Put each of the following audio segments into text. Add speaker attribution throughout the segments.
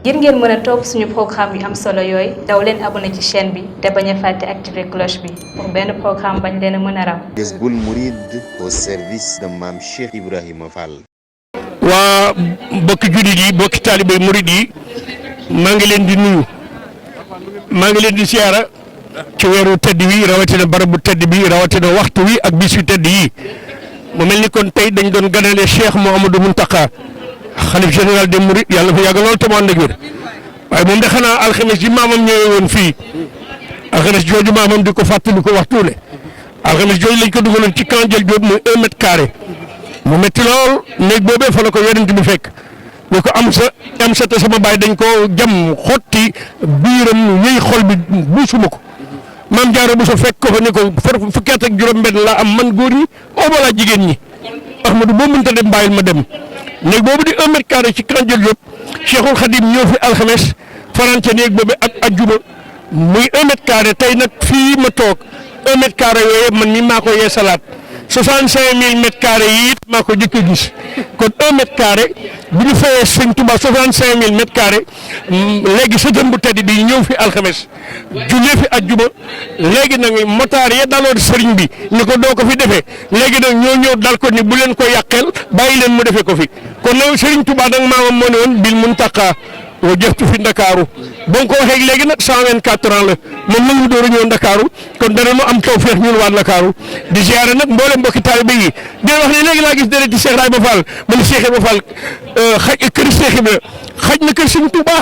Speaker 1: ngir ngeen mën a topp suñu programme yu am solo yooyu daw leen abonné ci chaîne bi te bañ a fàtte activer cloche bi pour benn programme bañ leen a mën a raw.
Speaker 2: Jazboul Mouride au service de Mame Cheikh Ibrahima Fall.
Speaker 3: waa bokki jullit yi bokki taalibe murid yi maa ngi leen di nuyu maa ngi leen di siyaara ci weeru tedd wi rawatina barabu tedd bi rawatina waxtu wi ak bis yu tedd yi mu mel ni kon tey dañ doon ganale Cheikh Mouhamadou Mountakha xalif général des Mourides yàlla fa yàgg lool te mu ànd ak wér waaye moom de xanaa alxames yi maamam ñëwee woon fii alxames jooju maamam di ko fàttali ko waxtu ne alxames jooju lañ ko dugaloon ci camp Diel Diop muy 1 mètre carré mu métti lool néeg boobee fa la ko yonent bi fekk ñu ko am sa te sama baay dañ ko jam xotti biiram yëy xol bi buusuma ko maam Jaara bu sa fekk ko fa ne ko fukki at ak juróom-benn laa am man góor ñi oo balaa jigéen ñi Ahmadou boo mënta dem bàyyil ma dem néeg boobu di 1 mètre carré ci camp Diel Diop Cheikhul Khadim ñëw fi alxames farante néeg boobu ak ajjuma muy 1 mètre carré tey nag fii ma toog 1 mètre carré yooyu man mi maa ko yee salaat 65 000 mètres carrés yi it maa ko jëkk a gis kon 1 mètre carré bu ñu fayee sëñ Touba 65 000 mètres carrés léegi sa jëm bu tedd bi ñëw fi alxames jullee fi ajjuma léegi nag motaar ya daloon sëriñ bi ni ko doo ko fi defee léegi nag ñoo ñëw dal ko ni bu leen ko yàqeel bàyyi leen mu defee ko fi kon nag sëriñ Touba nag maamam moo ne woon bil Muntaqa wa jëftu fi Ndakaaru boo ko waxee léegi nag 124 ans la moom nag ñu door a ñëw Ndakaaru kon dana mu am tawfeex ñun waa Ndakaaru di ziare nag mboolem mbokki taalibe yi di wax ne léegi laa gis dara di Cheikh Ibrahima Fall man Cheikh Ibrahima Fall kër Cheikh Ibrahima xaj na kër Sëñ Touba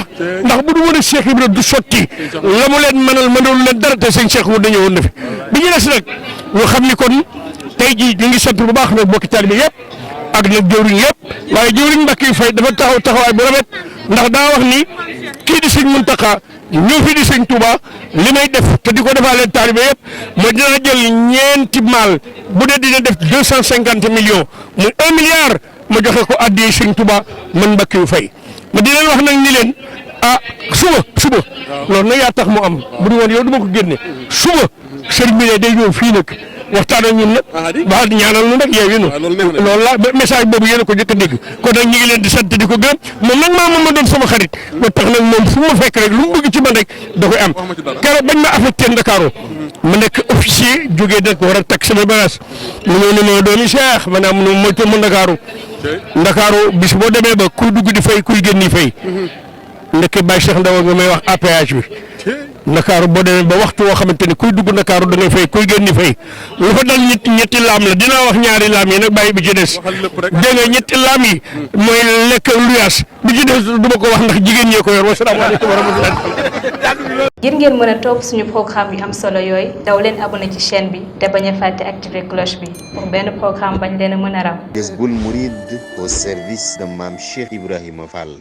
Speaker 3: ndax bu du woon ak Cheikh Ibrahima du sotti la mu leen mënul leen dara te sëñ Cheikh mu dañoo woon na fi bi ñu des nag ñu xam ni kon tey jii ñu ngi sant bu baax nag mbokki taalibe yëpp ak nag jëwriñ yëpp waaye jëwriñ Mbacke Faye dafa taxawaay bu rafet ndax daa wax ni kii di sëñ Mountakha ñëw fi di sëñ Touba li may def te di ko defaale taalibe yëpp mooy dina jël ñeenti maal bu dee dina def 250 millions muy 1 milliard ma joxe ko addiyee sëñ Touba man Mbacke Faye ma di leen wax nag ni leen suba loolu nag yaa tax mu am bu du woon yow du ma ko génne suba sëriñ bi ne day ñëw fii nag waxtaan ak ñun nag ba ñaanal ñu nag yeewi nu loolu la message boobu yéen a ko jëkk a dégg kon nag ñi ngi leen di sant di ko gërëm moom nag ma doon sama xarit ba tax nag moom fu ma fekk rek lu mu bëgg ci man rek da koy am keroog bañ ma affecté Ndakaaru ma nekk officier jógee nag war a takk sama bagage mu ñëw ne ma doomi Cheikh maanaam mu moytu ma Ndakaaru bis boo demee ba kuy dugg di fay kuy génn di fay ndekk Baye Cheikh Ndaw nga may wax APH bi Ndakaaru boo demee ba waxtu woo xamante ni kuy dugg Ndakaaru da ngay fay kuy génn fay lu fa dal ñetti laam la dinaa wax ñaari laam yi nag bàyyi bi ci des dégg nga ñetti laam yi mooy lekk luyaas bi ci des du ma ko wax ndax jigéen ñee ko yor wasalaamaaleykum wa rahmatulah.
Speaker 1: ngir ngeen mën a topp suñu programme yu am solo yooyu daw leen abonné ci chaîne bi te bañ a fàtte activer cloche bi pour benn programme bañ leen a mën a raw.
Speaker 2: Jazboul Mouride au service de Mame Cheikh Ibrahima Fall.